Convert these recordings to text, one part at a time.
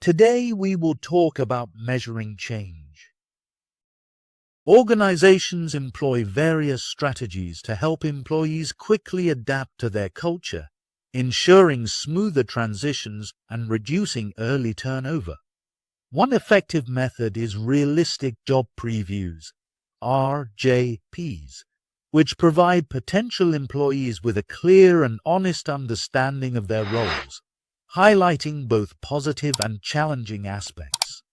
Today we will talk about measuring change. Organizations employ various strategies to help employees quickly adapt to their culture, ensuring smoother transitions and reducing early turnover. One effective method is realistic job previews, RJPs, which provide potential employees with a clear and honest understanding of their roles, highlighting both positive and challenging aspects.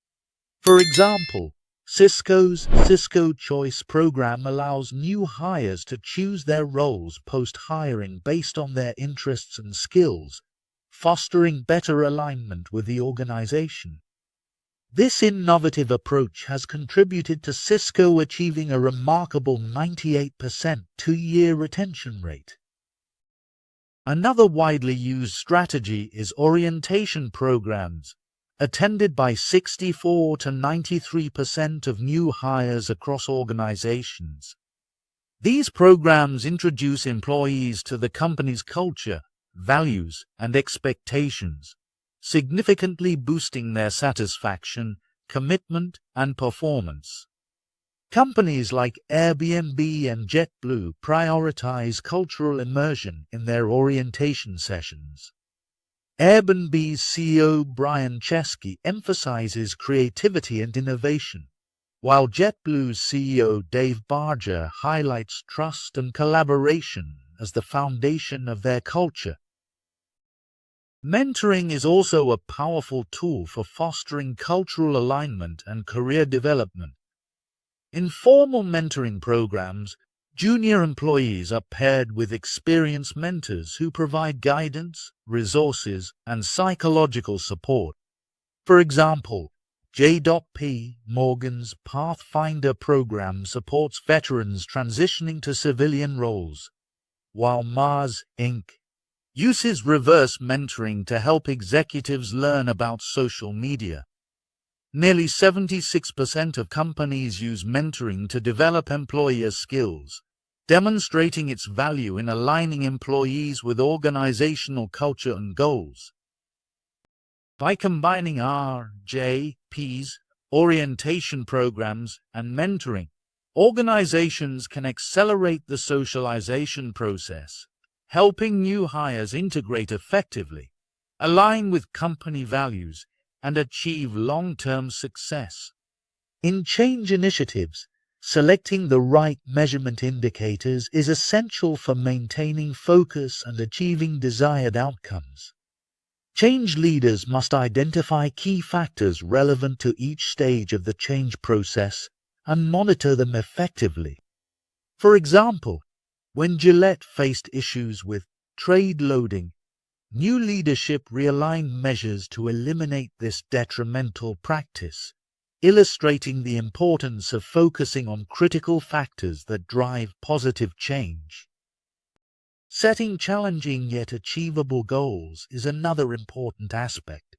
For example, Cisco's Cisco Choice program allows new hires to choose their roles post-hiring based on their interests and skills, fostering better alignment with the organization. This innovative approach has contributed to Cisco achieving a remarkable 98% two-year retention rate. Another widely used strategy is orientation programs, attended by 64 to 93% of new hires across organizations. These programs introduce employees to the company's culture, values, and expectations, significantly boosting their satisfaction, commitment, and performance. Companies like Airbnb and JetBlue prioritize cultural immersion in their orientation sessions. Airbnb's CEO Brian Chesky emphasizes creativity and innovation, while JetBlue's CEO Dave Barger highlights trust and collaboration as the foundation of their culture. Mentoring is also a powerful tool for fostering cultural alignment and career development. In formal mentoring programs, junior employees are paired with experienced mentors who provide guidance, resources, and psychological support. For example, J.P. Morgan's Pathfinder program supports veterans transitioning to civilian roles, while Mars, Inc. uses reverse mentoring to help executives learn about social media. Nearly 76% of companies use mentoring to develop employer skills, demonstrating its value in aligning employees with organizational culture and goals. By combining RJPs, orientation programs, and mentoring, organizations can accelerate the socialization process, helping new hires integrate effectively, align with company values, and achieve long-term success. In change initiatives, selecting the right measurement indicators is essential for maintaining focus and achieving desired outcomes. Change leaders must identify key factors relevant to each stage of the change process and monitor them effectively. For example, when Gillette faced issues with trade loading, new leadership realigned measures to eliminate this detrimental practice, illustrating the importance of focusing on critical factors that drive positive change. Setting challenging yet achievable goals is another important aspect.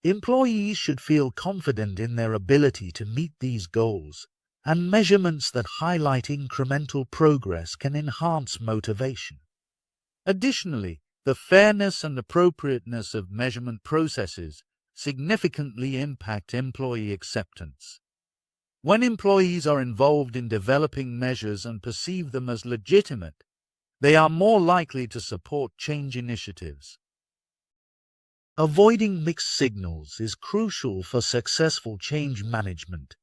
Employees should feel confident in their ability to meet these goals, and measurements that highlight incremental progress can enhance motivation. Additionally, the fairness and appropriateness of measurement processes significantly impact employee acceptance. When employees are involved in developing measures and perceive them as legitimate, they are more likely to support change initiatives. Avoiding mixed signals is crucial for successful change management.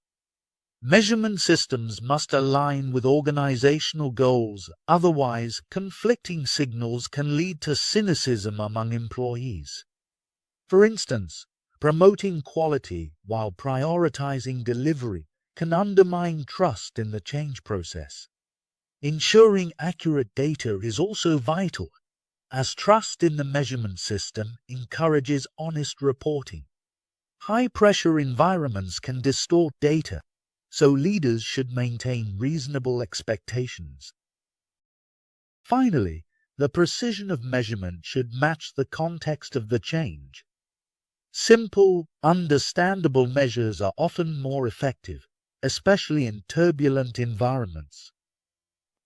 Measurement systems must align with organizational goals, otherwise conflicting signals can lead to cynicism among employees. For instance, promoting quality while prioritizing delivery can undermine trust in the change process. Ensuring accurate data is also vital, as trust in the measurement system encourages honest reporting. High-pressure environments can distort data, so leaders should maintain reasonable expectations. Finally, the precision of measurement should match the context of the change. Simple, understandable measures are often more effective, especially in turbulent environments.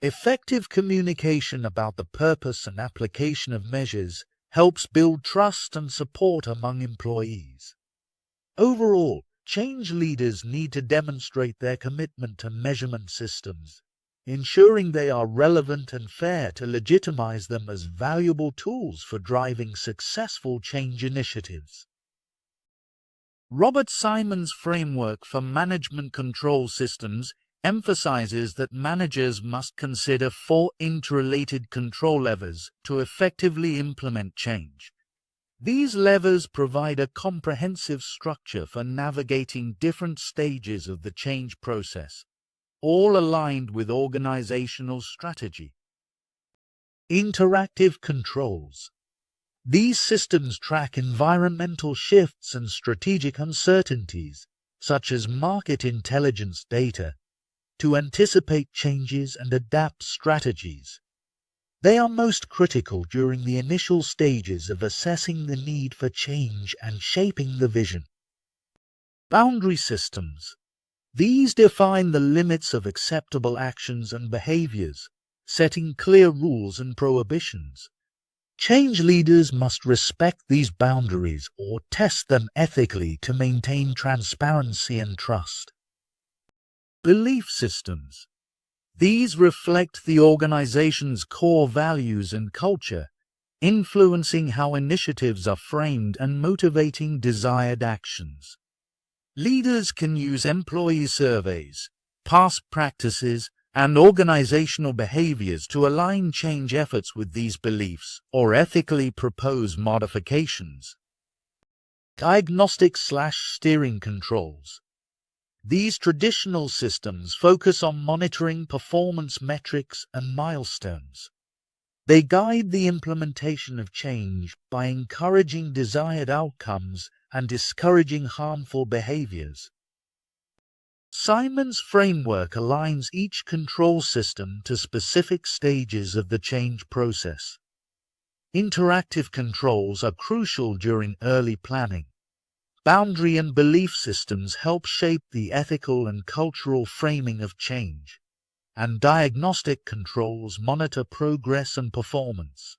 Effective communication about the purpose and application of measures helps build trust and support among employees. Overall, change leaders need to demonstrate their commitment to measurement systems, ensuring they are relevant and fair to legitimize them as valuable tools for driving successful change initiatives. Robert Simon's framework for management control systems emphasizes that managers must consider 4 interrelated control levers to effectively implement change. These levers provide a comprehensive structure for navigating different stages of the change process, all aligned with organizational strategy. Interactive controls. These systems track environmental shifts and strategic uncertainties, such as market intelligence data, to anticipate changes and adapt strategies. They are most critical during the initial stages of assessing the need for change and shaping the vision. Boundary systems. These define the limits of acceptable actions and behaviors, setting clear rules and prohibitions. Change leaders must respect these boundaries or test them ethically to maintain transparency and trust. Belief systems. These reflect the organization's core values and culture, influencing how initiatives are framed and motivating desired actions. Leaders can use employee surveys, past practices, and organizational behaviors to align change efforts with these beliefs or ethically propose modifications. Diagnostic/steering controls. These traditional systems focus on monitoring performance metrics and milestones. They guide the implementation of change by encouraging desired outcomes and discouraging harmful behaviors. Simon's framework aligns each control system to specific stages of the change process. Interactive controls are crucial during early planning. Boundary and belief systems help shape the ethical and cultural framing of change, and diagnostic controls monitor progress and performance.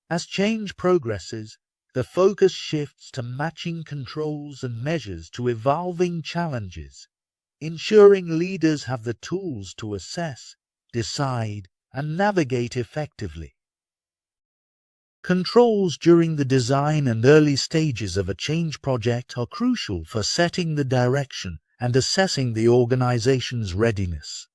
As change progresses, the focus shifts to matching controls and measures to evolving challenges, ensuring leaders have the tools to assess, decide, and navigate effectively. Controls during the design and early stages of a change project are crucial for setting the direction and assessing the organization's readiness.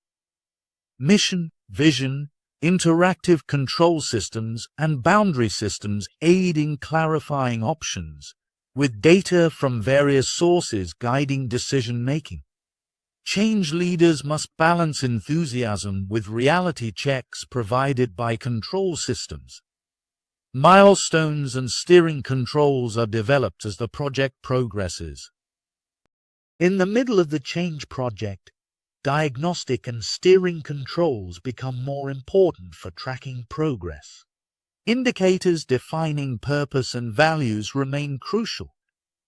Mission, vision, interactive control systems, and boundary systems aid in clarifying options, with data from various sources guiding decision-making. Change leaders must balance enthusiasm with reality checks provided by control systems. Milestones and steering controls are developed as the project progresses. In the middle of the change project, diagnostic and steering controls become more important for tracking progress. Indicators defining purpose and values remain crucial,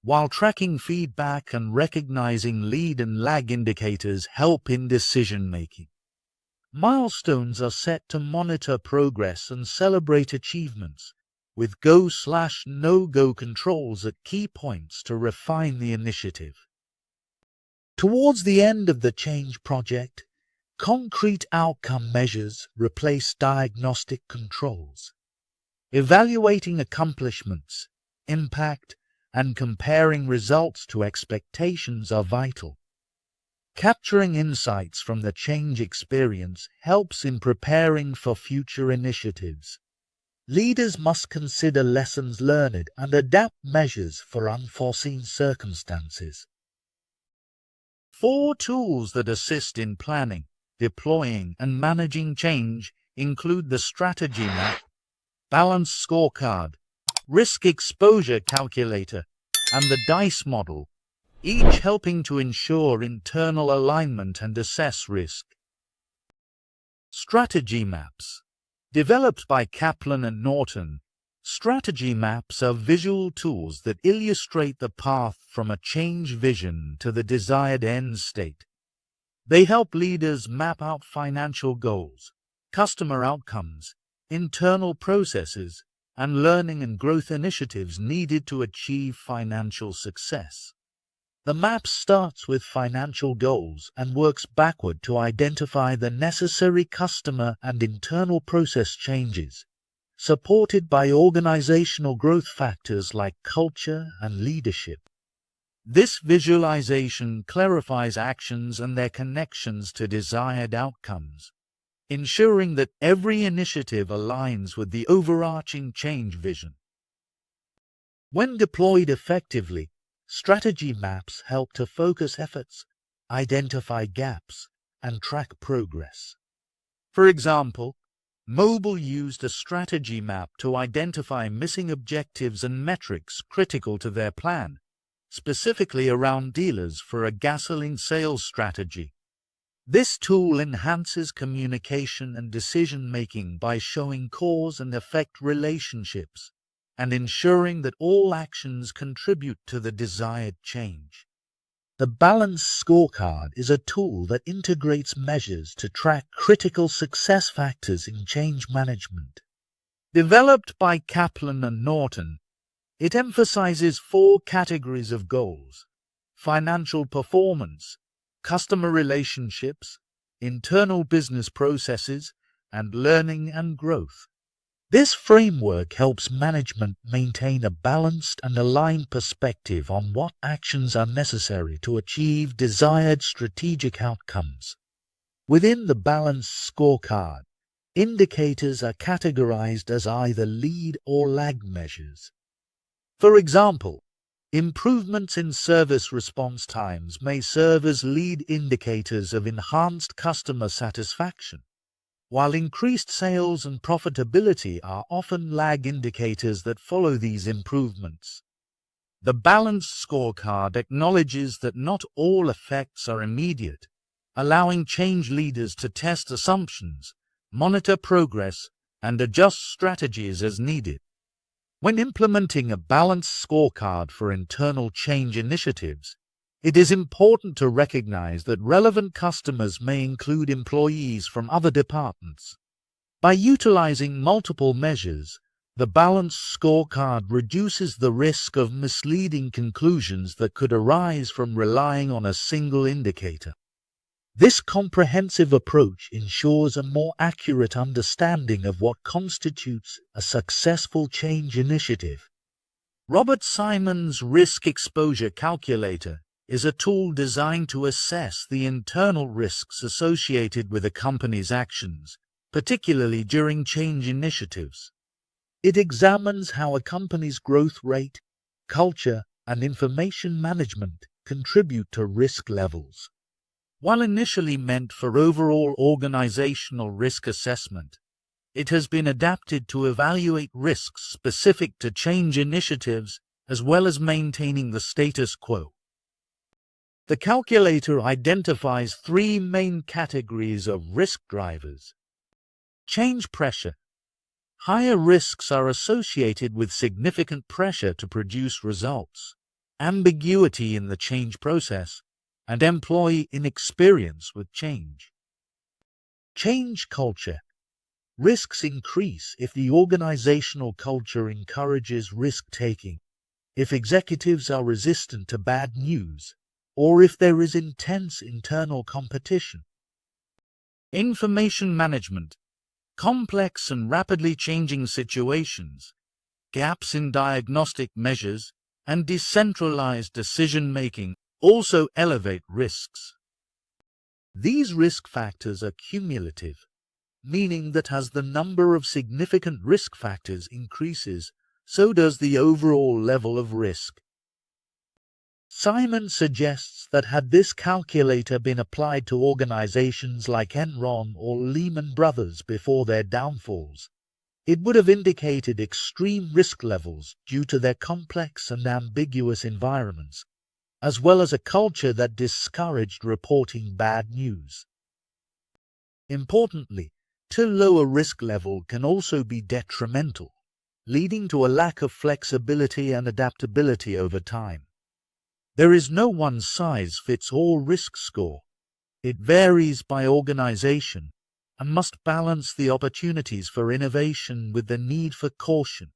while tracking feedback and recognizing lead and lag indicators help in decision-making. Milestones are set to monitor progress and celebrate achievements, with go/no-go controls at key points to refine the initiative. Towards the end of the change project, concrete outcome measures replace diagnostic controls. Evaluating accomplishments, impact, and comparing results to expectations are vital. Capturing insights from the change experience helps in preparing for future initiatives. Leaders must consider lessons learned and adapt measures for unforeseen circumstances. 4 tools that assist in planning, deploying, and managing change include the strategy map, balance scorecard, risk exposure calculator, and the DICE model, each helping to ensure internal alignment and assess risk. Strategy maps. Developed by Kaplan and Norton, strategy maps are visual tools that illustrate the path from a change vision to the desired end state. They help leaders map out financial goals, customer outcomes, internal processes, and learning and growth initiatives needed to achieve financial success. The map starts with financial goals and works backward to identify the necessary customer and internal process changes, supported by organizational growth factors like culture and leadership. This visualization clarifies actions and their connections to desired outcomes, ensuring that every initiative aligns with the overarching change vision. When deployed effectively, strategy maps help to focus efforts, identify gaps, and track progress. For example, Mobile used a strategy map to identify missing objectives and metrics critical to their plan, specifically around dealers for a gasoline sales strategy. This tool enhances communication and decision-making by showing cause and effect relationships and ensuring that all actions contribute to the desired change. The Balanced Scorecard is a tool that integrates measures to track critical success factors in change management. Developed by Kaplan and Norton, it emphasizes 4 categories of goals: financial performance, customer relationships, internal business processes, and learning and growth. This framework helps management maintain a balanced and aligned perspective on what actions are necessary to achieve desired strategic outcomes. Within the Balanced Scorecard, indicators are categorized as either lead or lag measures. For example, improvements in service response times may serve as lead indicators of enhanced customer satisfaction, while increased sales and profitability are often lag indicators that follow these improvements. The Balanced Scorecard acknowledges that not all effects are immediate, allowing change leaders to test assumptions, monitor progress, and adjust strategies as needed. When implementing a balanced scorecard for internal change initiatives, it is important to recognize that relevant customers may include employees from other departments. By utilizing multiple measures, the balanced scorecard reduces the risk of misleading conclusions that could arise from relying on a single indicator. This comprehensive approach ensures a more accurate understanding of what constitutes a successful change initiative. Robert Simon's Risk Exposure Calculator is a tool designed to assess the internal risks associated with a company's actions, particularly during change initiatives. It examines how a company's growth rate, culture, and information management contribute to risk levels. While initially meant for overall organizational risk assessment, it has been adapted to evaluate risks specific to change initiatives as well as maintaining the status quo. The calculator identifies 3 main categories of risk drivers. Change pressure. Higher risks are associated with significant pressure to produce results, ambiguity in the change process, and employee inexperience with change. Change culture. Risks increase if the organizational culture encourages risk-taking, if executives are resistant to bad news, or if there is intense internal competition. Information management. Complex and rapidly changing situations, gaps in diagnostic measures, and decentralized decision-making also elevate risks. These risk factors are cumulative, meaning that as the number of significant risk factors increases, so does the overall level of risk. Simon suggests that had this calculator been applied to organizations like Enron or Lehman Brothers before their downfalls, it would have indicated extreme risk levels due to their complex and ambiguous environments, as well as a culture that discouraged reporting bad news. Importantly, too low a risk level can also be detrimental, leading to a lack of flexibility and adaptability over time. There is no one-size-fits-all risk score. It varies by organization and must balance the opportunities for innovation with the need for caution.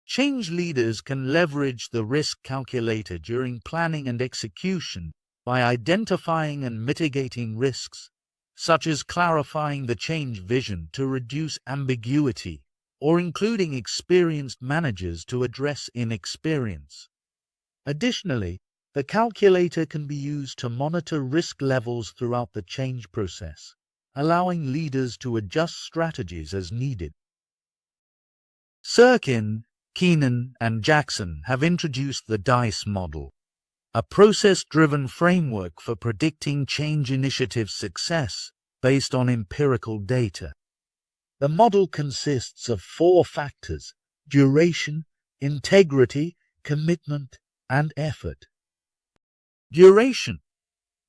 Change leaders can leverage the risk calculator during planning and execution by identifying and mitigating risks, such as clarifying the change vision to reduce ambiguity or including experienced managers to address inexperience. Additionally, the calculator can be used to monitor risk levels throughout the change process, allowing leaders to adjust strategies as needed. Sirkin, Keenan, and Jackson have introduced the DICE model, a process-driven framework for predicting change initiative success based on empirical data. The model consists of 4 factors: duration, integrity, commitment, and effort. Duration.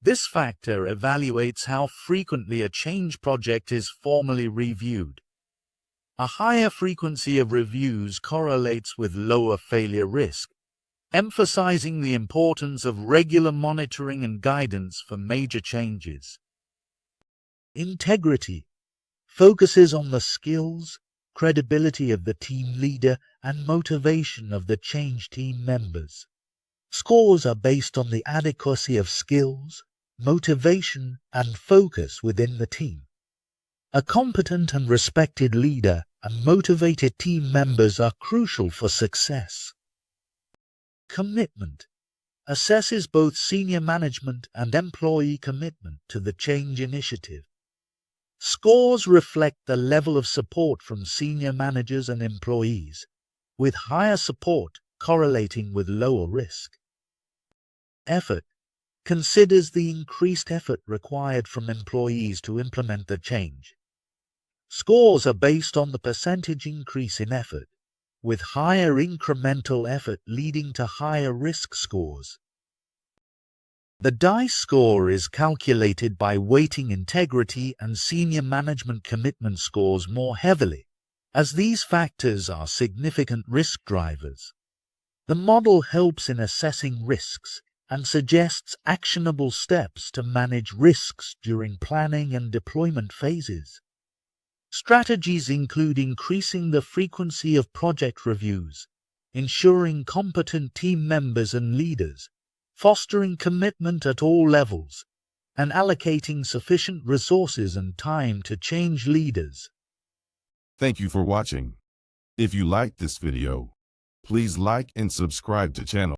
This factor evaluates how frequently a change project is formally reviewed. A higher frequency of reviews correlates with lower failure risk, emphasizing the importance of regular monitoring and guidance for major changes. Integrity focuses on the skills, credibility of the team leader, and motivation of the change team members. Scores are based on the adequacy of skills, motivation, and focus within the team. A competent and respected leader and motivated team members are crucial for success. Commitment assesses both senior management and employee commitment to the change initiative. Scores reflect the level of support from senior managers and employees, with higher support correlating with lower risk. Effort considers the increased effort required from employees to implement the change. Scores are based on the percentage increase in effort, with higher incremental effort leading to higher risk scores. The DICE score is calculated by weighting integrity and senior management commitment scores more heavily, as these factors are significant risk drivers. The model helps in assessing risks and suggests actionable steps to manage risks during planning and deployment phases. Strategies include increasing the frequency of project reviews, ensuring competent team members and leaders, fostering commitment at all levels, and allocating sufficient resources and time to change leaders. Thank you for watching. If you liked this video, please like and subscribe to channel.